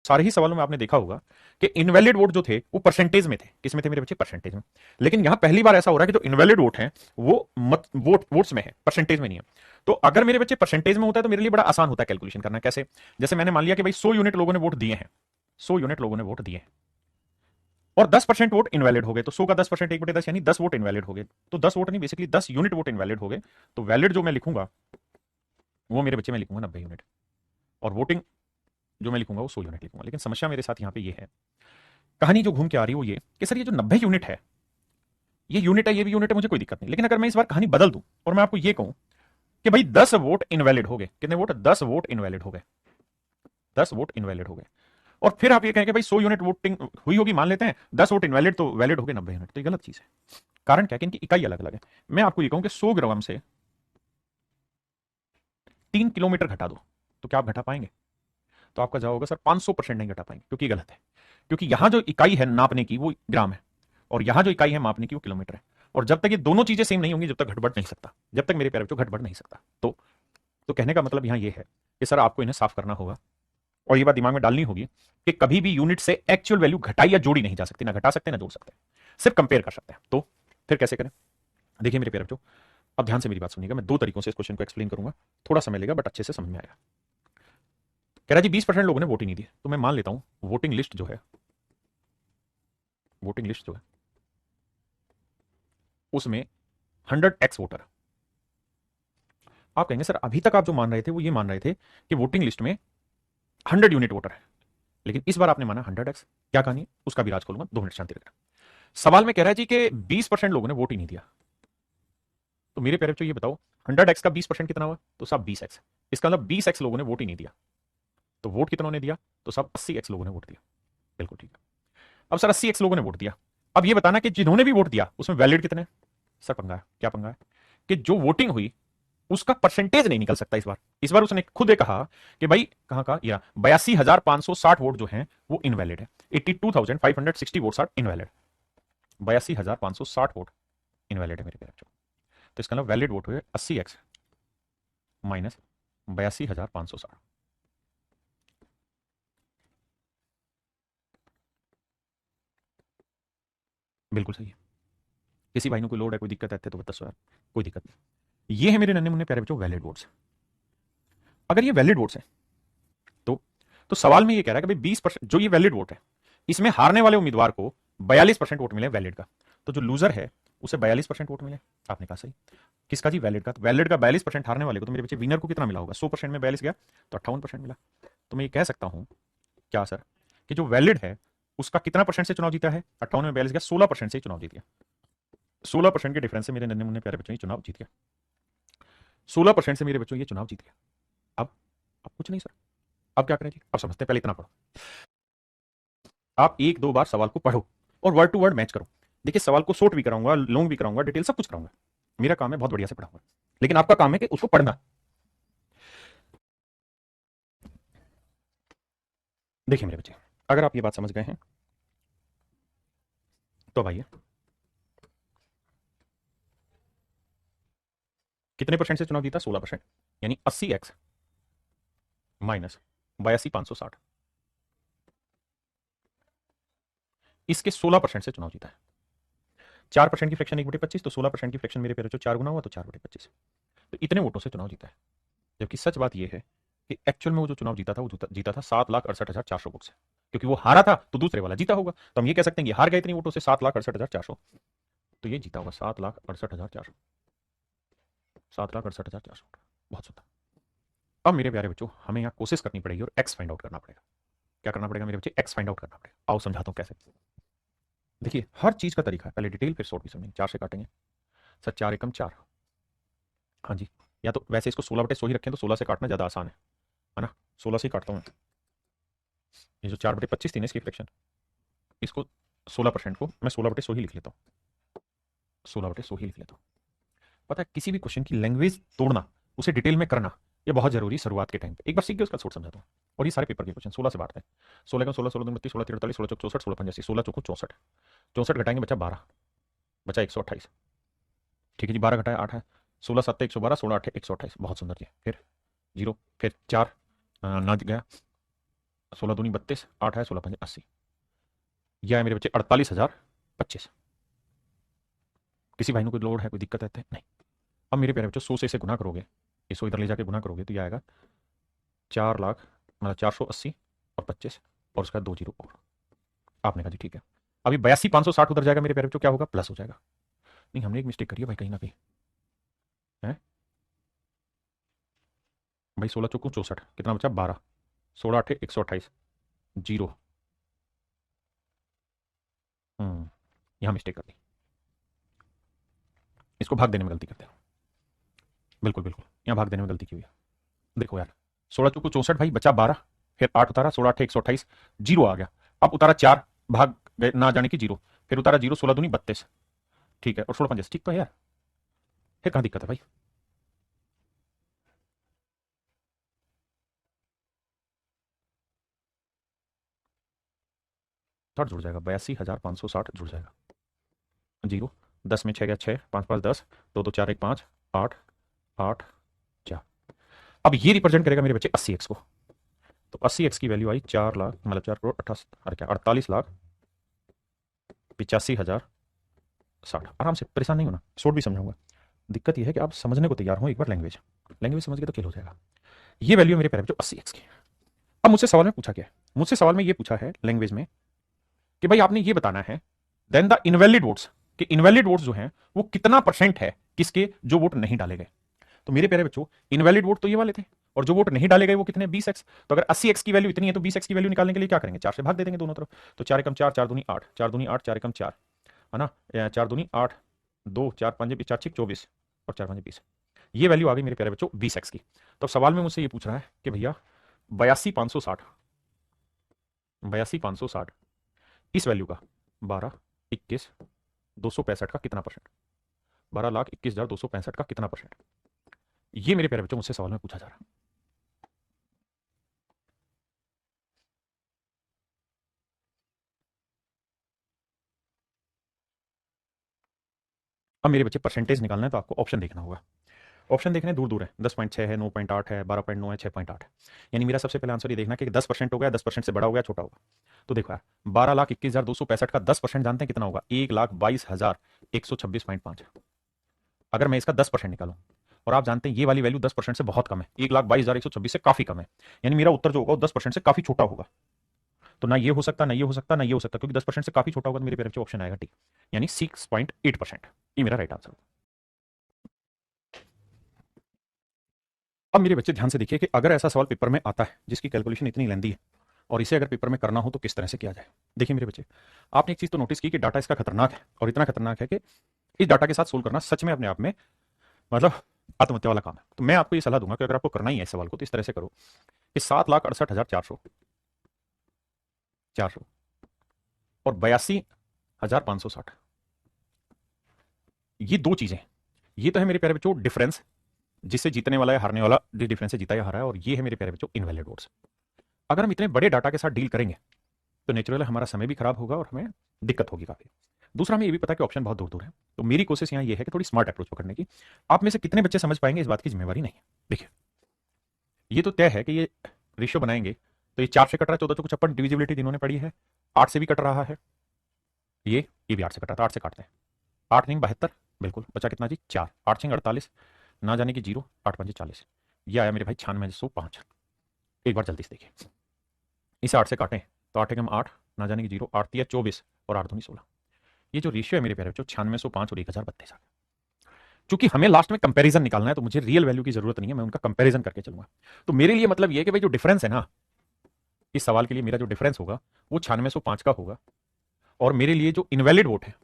सारे ही सवालों में आपने देखा होगा कि इनवैलिड वोट जो थे वो परसेंटेज में थे। किस में थे मेरे बच्चे? परसेंटेज में। लेकिन यहां पहली बार ऐसा हो रहा है कि जो इनवैलिड वोट है वो वोट्स में है, परसेंटेज में नहीं है। तो अगर मेरे बच्चे परसेंटेज में होता है तो मेरे लिए बड़ा आसान होता है कैलकुलेशन करना। कैसे? जैसे मैंने मान लिया कि भाई 100 यूनिट लोगों ने वोट दिए हैं, 100 यूनिट लोगों ने वोट दिए हैं और 10% वोट इनवैलिड हो गए, तो 100 का 10% 1/10 यानी 10 वोट इनवैलिड हो गए। तो 10 वोट नहीं, बेसिकली 10 यूनिट वोट इनवैलिड हो गए। तो वैलिड जो मैं लिखूंगा वो मेरे बच्चे में लिखूंगा 90 यूनिट, और वोटिंग जो मैं लिखूंगा वो 100 यूनिट लिखूंगा। लेकिन समस्या मेरे साथ यहां पे ये है, कहानी जो घूम के आ रही है वो ये कि सर ये जो 90 यूनिट है, ये यूनिट है, ये भी यूनिट है, मुझे कोई दिक्कत नहीं। लेकिन अगर मैं इस बार कहानी बदल दूं और मैं आपको ये कहूं कि भाई 10 वोट इनवैलिड हो गए, कितने वोट? 10 वोट इनवैलिड हो गए, 10 वोट इनवैलिड हो गए। और फिर आप ये कहें कि भाई 100 यूनिट वोटिंग हुई होगी, मान लेते हैं 10 वोट इनवैलिड, तो वैलिड हो गए 90 यूनिट। तो ये गलत चीज है। कारण क्या? कि इनकी इकाई अलग अलग है। मैं आपको ये कहूं कि 100 ग्राम से 3 किलोमीटर घटा दो, तो क्या आप घटा पाएंगे? तो आपका जवाब होगा सर 500% नहीं घटा पाएंगे, क्योंकि ये गलत है। क्योंकि यहां जो इकाई है नापने की वो ग्राम है, और यहां जो इकाई है मापने की वो किलोमीटर है। और जब तक ये दोनों चीजें सेम नहीं होंगी, जब तक घट बढ़ नहीं सकता, जब तक मेरे प्यारे बच्चों घट बढ़ नहीं सकता। तो कहने का मतलब यहां ये है कि सर आपको इन्हें साफ करना होगा, और ये बात दिमाग में डालनी होगी कि कभी भी यूनिट से एक्चुअल वैल्यू घटाई या जोड़ी नहीं जा सकती, ना घटा सकते ना जोड़ सकते, सिर्फ कंपेयर कर सकते हैं। तो फिर कैसे करें? देखिए मेरे प्यारे बच्चों, अब ध्यान से मेरी बात सुनिएगा। मैं दो तरीकों से इस क्वेश्चन को एक्सप्लेन करूंगा, थोड़ा समय लेगा बट अच्छे से समझ में आएगा। कह रहा जी 20% लोगों ने वोट ही नहीं दी, तो मैं मान लेता हूं वोटिंग लिस्ट जो है, वोटिंग लिस्ट जो है उसमें 100x वोटर। आप कहेंगे सर अभी तक आप जो मान रहे थे वो ये मान रहे थे कि वोटिंग लिस्ट में 100 यूनिट वोटर है, लेकिन इस बार आपने माना 100x। क्या कहानी है उसका भी राज खोलूंगा, 2 मिनट शांति रखना। सवाल में कह रहा है जी कि 20% लोगों ने वोट ही नहीं दिया। तो मेरे प्यारे बच्चों ये बताओ 100x का 20% कितना हुआ? तो सब 20x। इसका मतलब 20x लोगों ने वोट ही नहीं दिया। तो वोट कितनों ने दिया? तो सब 80x लोगों ने वोट दिया। बिल्कुल ठीक है। अब सर 80x लोगों ने वोट दिया, अब ये बताना कि जिन्होंने भी वोट दिया उसमें वैलिड कितने? सर पंगा है। क्या पंगा है? कि जो वोटिंग हुई उसका परसेंटेज नहीं निकल सकता। इस बार उसने खुद कहा कि भाई कहां का या 82,560 वोट जो हैं वो इनवैलिड है। 82,560 votes are invalid. 82,560 vote invalid है मेरे प्यारे बच्चों। तो इसका मतलब वैलिड वोट हुए 80x माइनस 82,560। बिल्कुल सही है। किसी भाई ने कोई लोड है, कोई दिक्कत है तो बता यार, कोई दिक्कत नहीं। ये है मेरे नन्हे मुन्ने प्यारे बच्चों वैलिड वोट्स। अगर ये वैलिड वोट्स है तो सवाल में ये कह रहा है कि भाई 20% जो ये वैलिड वोट है इसमें हारने वाले उम्मीदवार को 42% वोट मिले वैलिड का, तो जो लूजर है उसे 42% वोट मिले। आपने कहा सही। किसका जी? वैलिड का। तो वैलिड का 42% हारने वाले को, तो मेरे बच्चे विनर को कितना मिला होगा? 100% में 42 गया तो 58% मिला। तो मैं ये कह सकता हूं क्या सर कि जो वैलिड है उसका कितना परसेंट से चुनाव जीता है? 58 में 42 गया, 16% से चुनाव जीत गया। 16% के डिफरेंस से मेरे नन्हे मुन्ने प्यारे बच्चों ये चुनाव जीत गया। 16% से मेरे बच्चों ये चुनाव जीत गया। अब कुछ नहीं सर, अब क्या करें जी? अब समझते हैं, पहले इतना पढ़ो। आप एक दो बार सवाल को पढ़ो और वर्ड टू वर्ड मैच करो। देखिए सवाल को शॉर्ट भी कराऊंगा, लॉन्ग भी कराऊंगा, डिटेल सब कुछ कराऊंगा। मेरा काम है बहुत बढ़िया से पढ़ाऊंगा, लेकिन आपका काम है कि उसको पढ़ना। देखिए मेरे बच्चे, अगर आप ये बात समझ गए हैं तो भाई कितने परसेंट से चुनाव जीता? 16%, यानी 80x माइनस 82,560, इसके 16% से चुनाव जीता है। 4% की फ्रैक्शन 1/25, तो 16% की फ्रैक्शन मेरे पेरे जो 4 गुना हुआ तो 4/25, तो इतने वोटों से चुनाव जीता है। जबकि सच बात यह है कि एक्चुअल में वो जो चुनाव जीता था वो जीता था 7,68,400 वोट से। क्योंकि वो हारा था तो दूसरे वाला जीता होगा, तो हम ये कह सकते हैं कि हार गए इतनी वोटों से 7,68,400, तो ये जीता होगा 7,68,400, 7,68,400। बहुत सुंदर। अब मेरे प्यारे बच्चों हमें यहाँ कोशिश करनी पड़ेगी और एक्स फाइंड आउट करना पड़ेगा। क्या करना पड़ेगा मेरे बच्चे? एक्स फाइंड आउट करना पड़ेगा। आओ समझाता हूँ कैसे। देखिए हर चीज का तरीका है, पहले डिटेल फिर शॉर्ट भी समझेंगे। 4 से काटेंगे सर, 4 एकम 4। हाँ जी, या तो वैसे इसको 16/100 ही रखें तो 16 से काटना ज़्यादा आसान है ना? 16 से ही काटता हूँ। ये जो 4/25 थी ना इसकी फ्रैक्शन, इसको 16% को मैं 16/100 ही लिख लेता हूँ। 16/100 ही लिख लेता हूँ। पता है किसी भी क्वेश्चन की लैंग्वेज तोड़ना, उसे डिटेल में करना, ये बहुत जरूरी शुरुआत के टाइम पे। एक बार सीख गए उसका छोड़ समझाता हूँ। और ये सारे पेपर के क्वेश्चन 16 से बांटते हैं। 16 का 16, 16 32, 16 43, 16 64, 16 85, 16 चौको 64, 64 घटाएंगे बचा 12, बचा 128। ठीक है जी, 12 घटाया 8 है, 16 7 112, 16 8 128। बहुत सुंदर जी। फिर जीरो, फिर 4 ना गया, 16 दूनी 32, 8 है 16 पंजे 80। यह है मेरे बच्चे 48,025। किसी भाई को कोई लोड है, कोई दिक्कत है नहीं। अब मेरे प्यारे बच्चों 100 से इसे गुना करोगे, ये 100 इधर ले जाके गुना करोगे तो यह आएगा 4 लाख, मतलब 480 और 25 और उसका 2 जीरो और। आपने कहा जी ठीक है। अभी 82,560 उधर जाएगा मेरे प्यारे बच्चों, क्या होगा, प्लस हो जाएगा। नहीं, हमने एक मिस्टेक करी है भाई कहीं ना कहीं है भाई। 16 चौको 64, कितना बचा 12, 16 8 128 जीरो। यहां मिस्टेक कर दी, इसको भाग देने में गलती करते हैं। बिल्कुल बिल्कुल, यहां भाग देने में गलती की हुई है। देखो यार, 16 चौको 64 भाई, बचा 12, फिर 8 उतारा, 16 8 128 जीरो आ गया। अब उतारा 4, भाग गए ना जाने की जीरो, फिर उतारा जीरो, 16 दूनी 32, ठीक है, और 16 पंजे ठीक तो है यार, फिर कहां दिक्कत है भाई। शॉर्ट जुड़ जाएगा, 82,560 जुड़ जाएगा। जीरो, 10 में 6 गया 6, 5 5 10, 2 2 4 1 5, 8 8 4। अब ये रिप्रेजेंट करेगा मेरे बच्चे 80x को। तो 80x की वैल्यू आई 4 लाख, मतलब 4 करोड़ 48,85,85,060। आराम से, परेशान नहीं होना, शॉर्ट भी समझाऊंगा। दिक्कत यह है कि आप समझने को तैयार हो, एक बार लैंग्वेज लैंग्वेज समझ के तो खेल हो जाएगा। ये वैल्यू मेरे प्यारे बच्चों 80x की। अब मुझसे सवाल में पूछा क्या है, मुझसे सवाल में ये पूछा है लैंग्वेज में कि भाई आपने ये बताना है देन द इनवैलिड वोट्स, कि इनवैलिड वोट्स जो हैं वो कितना परसेंट है किसके, जो वोट नहीं डाले गए। तो मेरे प्यारे बच्चों, इनवैलिड वोट तो ये वाले थे, और जो वोट नहीं डाले गए वो कितने, 20x। तो अगर 80x की वैल्यू इतनी है तो 20x की वैल्यू निकालने के लिए क्या करेंगे, 4 से भाग दे देंगे दोनों तरफ। तो 4 एकम 4, 4 दूनी 8, 4 दूनी 8, 4 एकम 4, है ना, 4 दूनी 8, 2 4 5 4 6 24 और 4 5 20। ये वैल्यू आ गई मेरे प्यारे बच्चों 20x की। तो सवाल में मुझसे ये पूछ रहा है कि भैया 82,560, 82,560 इस वैल्यू का 12,21,265 का कितना परसेंट, 12,21,265 का कितना परसेंट, ये मेरे प्यारे बच्चों मुझसे सवाल में पूछा जा रहा है। अब मेरे बच्चे परसेंटेज निकालना है तो आपको ऑप्शन देखना होगा। ऑप्शन देखने दूर दूर है, 10.6 है, 9.8 है, 12.9 है, 6.8 है। यानी मेरा सबसे पहले आंसर ये देखना कि 10% हो गया, 10% से बड़ा हो गया, छोटा होगा। तो देखो यार, 12,21,265 का 10% जानते हैं कितना होगा, 1,22,126.5। अगर मैं इसका 10% निकालूं, और आप जानते हैं ये वाली वैल्यू 10% से बहुत कम है, 1,22,126 से काफी कम है, यानी मेरा उत्तर जो होगा वो 10% से काफी छोटा होगा। तो ना ये हो सकता, ना ये हो सकता, ना ये हो सकता, क्योंकि 10% से काफी छोटा होगा तो मेरे पेयर ऑप्शन आएगा टी, यानी 6.8%। ये मेरा राइट आंसर। अब मेरे बच्चे ध्यान से देखिए कि अगर ऐसा सवाल पेपर में आता है जिसकी कैलकुलेशन इतनी लेंदी है और इसे अगर पेपर में करना हो तो किस तरह से किया जाए। देखिए मेरे बच्चे, आपने एक चीज तो नोटिस की कि डाटा इसका खतरनाक है, और इतना खतरनाक है कि इस डाटा के साथ सोल्व करना सच में अपने आप में मतलब आत्महत्या वाला काम है। तो मैं आपको ये सलाह दूंगा कि अगर आपको करना ही है इस सवाल को तो इस तरह से करो कि 7,68,400 400 और 82,560, ये दो चीजें, ये तो है मेरे प्यारे बच्चों डिफरेंस, जिससे जीतने वाला है हारने वाला, जिस डिफरेंस से जीता या हारा है, और ये है मेरे प्यारे बच्चों इनवैलिड वोट्स। अगर हम इतने बड़े डाटा के साथ डील करेंगे तो नेचुरल हमारा समय भी खराब होगा और हमें दिक्कत होगी काफी। दूसरा, हमें ये भी पता है कि ऑप्शन बहुत दूर दूर है, तो मेरी कोशिश यहाँ ये है कि थोड़ी स्मार्ट अप्रोच पकड़ने की। आप में से कितने बच्चे समझ पाएंगे इस बात की जिम्मेवारी नहीं है। देखिए, ये तो तय है कि ये रेशियो बनाएंगे तो ये 4 से कट रहा है, 14 को 56, डिविजिबिलिटी जिन्होंने पढ़ी है, 8 से भी कट रहा है, ये भी 8 से कट रहा था, 8 से काटते हैं, 8 नहीं 72, बिल्कुल बचा कितना जी 4, 8 6 48, ना जाने की जीरो, 8 5 40, ये आया मेरे भाई 96,105। एक बार जल्दी से देखिए, इसे 8 से काटें तो 8 एकम 8, ना जाने की जीरो, 8 3 24 और 8 दूनी 16। ये जो रेशियो है मेरे प्यारे बच्चों 96,105 और 1,032 आ गया। चूंकि हमें लास्ट में कंपैरिजन निकालना है तो मुझे रियल वैल्यू की जरूरत नहीं है, मैं उनका कंपैरिजन करके चलूंगा। तो मेरे लिए मतलब ये है कि भाई जो डिफरेंस है ना, इस सवाल के लिए मेरा जो डिफरेंस होगा वो 96,105 का होगा, और मेरे लिए जो इनवैलिड वोट है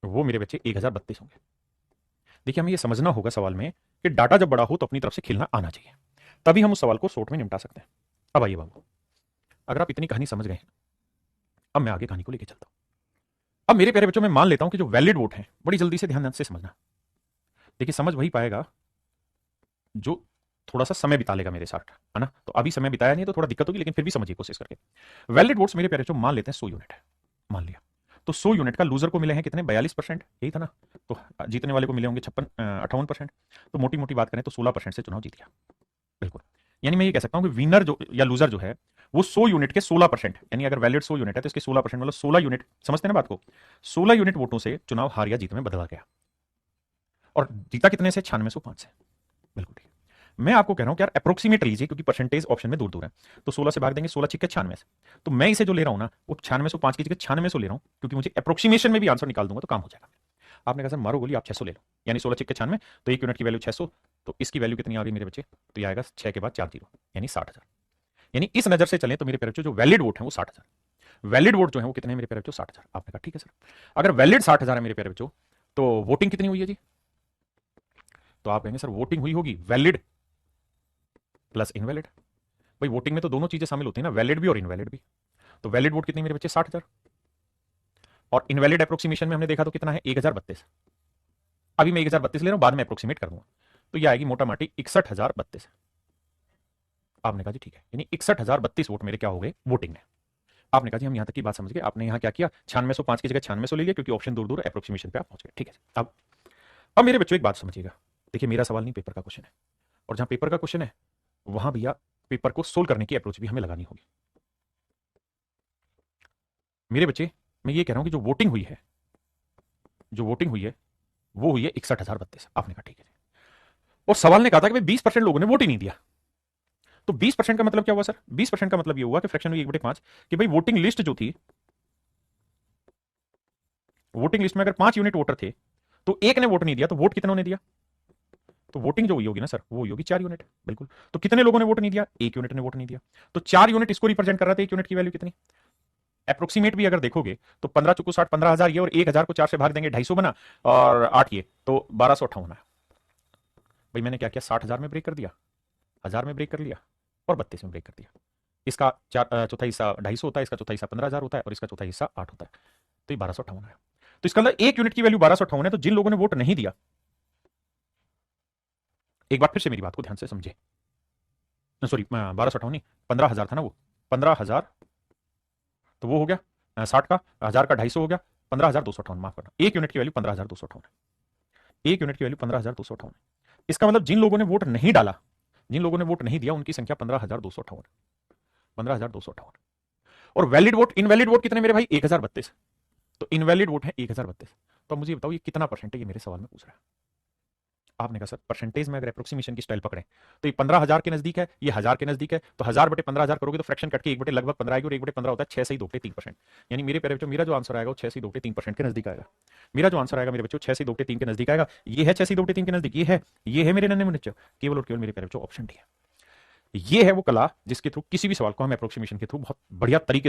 वो मेरे बच्चे 1,032 होंगे। देखिए, हमें ये समझना होगा सवाल में कि डाटा जब बड़ा हो तो अपनी तरफ से खिलना आना चाहिए, तभी हम उस सवाल को शॉर्ट में निपटा सकते हैं। अब आइए बाबू, अगर आप इतनी कहानी समझ गए हैं, अब मैं आगे कहानी को लेकर चलता हूं। अब मेरे प्यारे बच्चों, मैं मान लेता हूं कि जो वैलिड वोट है, बड़ी जल्दी से ध्यान से समझना। देखिए, समझ वही पाएगा जो थोड़ा सा समय बिता लेगा मेरे साथ, है ना। तो अभी समय बिताया नहीं तो थोड़ा दिक्कत होगी, लेकिन फिर भी समझिए कोशिश करके। वैलिड वोट्स मेरे प्यारे बच्चों मान लेते हैं 100 यूनिट है, मान लिया। तो 100 यूनिट का लूजर को मिले हैं कितने, 42%, यही था ना। तो जीतने वाले को मिले होंगे 58%। तो मोटी मोटी बात करें तो 16% से चुनाव जीत गया, बिल्कुल। यानी मैं ये कह सकता हूं कि विनर जो या लूजर जो है वो 100 यूनिट के 16%, यानी अगर वैलिड 100 यूनिट है तो इसके 16% मतलब 16 यूनिट, समझते हैं ना बात को, 16 यूनिट वोटों से चुनाव हार या जीत में बदला गया। और जीता कितने से? 9605 से। बिल्कुल ठीक। मैं आपको कह रहा हूं कि यार अप्रोक्सीमेट लीजिए, क्योंकि परसेंटेज ऑप्शन में दूर दूर है। तो 16 से भाग देंगे, 16 छिक्के 96 से। तो मैं इसे जो ले रहा हूं ना वो 9605 की जगह 9600 ले रहा हूं, क्योंकि मुझे अप्रोक्सीमेशन में भी आंसर निकाल दूंगा तो काम हो जाएगा। आपने कहा सर मारो गोली, आप 600 ले लो, यानी 16 छिक्के 96, तो 1 यूनिट की वैल्यू 600, तो इसकी वैल्यू कितनी आ गई मेरे बच्चे? तो ये आएगा 6 के बाद 4 जीरो, यानी 60,000। यानी इस नजर से चलें तो मेरे प्यारे बच्चों जो वैलिड वोट है वो 60,000। वैलिड वोट जो है वो कितने मेरे प्यारे बच्चों? 60,000। आपने कहा ठीक है सर, अगर वैलिड 60,000 है मेरे प्यारे बच्चों तो वोटिंग कितनी हुई है जी? तो आप कहेंगे सर वोटिंग हुई होगी वैलिड प्लस इनवैलिड। भाई वोटिंग में तो दोनों चीजें शामिल होती है ना, वैलिड भी और इनवैलिड भी। तो वैलिड वोट कितनी मेरे बच्चे? 60,000। और इनवैलिड अप्रोक्सीमेशन में हमने देखा तो कितना है? 1032। अभी मैं 1032 ले रहा हूं, बाद में अप्रोक्सीमेट कर दूंगा, तो ये आएगी मोटा माटी 61,032। आपने कहा जी ठीक है, यानी 61,032 वोट मेरे क्या हो गए? वोटिंग में। आपने कहा जी हम यहां तक की बात समझ गए। आपने यहां क्या किया? 9605 की जगह 9600 ले लिया, क्योंकि ऑप्शन दूर दूर अप्रोक्सीमेशन पे आप पहुंच गए। ठीक है। अब मेरे बच्चों एक बात समझिएगा, देखिए मेरा सवाल नहीं, पेपर का क्वेश्चन है, और जहां पेपर का क्वेश्चन है वहां भैया पेपर को सोल्व करने की अप्रोच भी हमें लगानी होगी। मेरे बच्चे मैं ये कह रहा हूं कि जो वोटिंग हुई है, जो वोटिंग हुई है वो हुई है 61,032। आपने कहा ठीक है। और सवाल ने कहा था कि भाई 20% लोगों ने वोट ही नहीं दिया। तो 20% का मतलब क्या हुआ सर? 20% का मतलब ये हुआ कि फ्रैक्शन हुई 1/5, कि भाई वोटिंग लिस्ट जो थी, वोटिंग लिस्ट में अगर 5 यूनिट वोटर थे तो एक ने वोट नहीं दिया, तो वोट कितनों ने दिया? तो वोटिंग जो हुई होगी ना सर वो हुई होगी 4 यूनिट। बिल्कुल। तो कितने लोगों ने वोट नहीं दिया? 1 यूनिट ने वोट नहीं दिया। तो 4 यूनिट इसको रिप्रेजेंट कर रहा था। 1 यूनिट की वैल्यू कितनी? अप्रोक्सीमेट भी अगर देखोगे तो 15 चुकू 60, 15,000 ये, और 1,000 को 4 से भाग देंगे 250 बना, और 8 ये, तो 1258 है। भाई मैंने क्या किया? 60,000 में ब्रेक कर दिया, 1000 में ब्रेक कर लिया, और 32 में ब्रेक कर दिया। इसका चौथा हिस्सा 250 होता है, इसका चौथा हिस्सा 15,000 होता है, और इसका चौथा हिस्सा 8 होता है, तो ये 1258 है। तो इसका मतलब 1 यूनिट की वैल्यू 1258 है। तो जिन लोगों ने वोट नहीं दिया, एक बार फिर से मेरी बात को ध्यान से समझे, सॉरी 1258 नहीं, 15,000 था ना वो, 15,000, तो वो हो गया 60 का, 1000 का 250 हो गया, 15,258, माफ करना, 1 यूनिट की वैल्यू 15,258 है। 1 यूनिट की वैल्यू 15,258 है। इसका मतलब जिन लोगों ने वोट नहीं डाला, जिन लोगों ने वोट नहीं दिया, उनकी संख्या 15,258, 15,258। और वैलिड वोट, इनवैलिड वोट कितने मेरे भाई? 1,032। तो इनवैलिड वोट है 1,032। तो मुझे बताओ ये कितना परसेंट है? ये मेरे सवाल में पूछ रहा है। आपने कहा सर परसेंटेज में अगर अप्रोक्सीमेशन की स्टाइल पकड़े तो ये 15,000 के नजदीक है, ये 1000 के नजदीक है, तो 1000 बटे 15,000 करोगे तो फ्रैक्शन कट के 1 बटे लगभग 15 आएगी, और 1 बटे 15 होता है 6 से ही 2 बटे 3%। यानी मेरे प्यारे बच्चों मेरा जो आंसर आएगा वो 6 से 2 बटे 3% के नजदीक आएगा। मेरा जो आंसर आएगा मेरे बच्चों 6 से 2 बटे 3 के नजदीक आएगा। ये है 6 से 2 बटे 3 के नजदीक, ये है मेरे नन्हे मुन्ने बच्चों, केवल और केवल मेरे प्यारे बच्चों ऑप्शन डी है। ये है वो कला जिसके थ्रू किसी भी सवाल को हम अप्रोक्सीमेशन के थ्रू बहुत बढ़िया तरीके से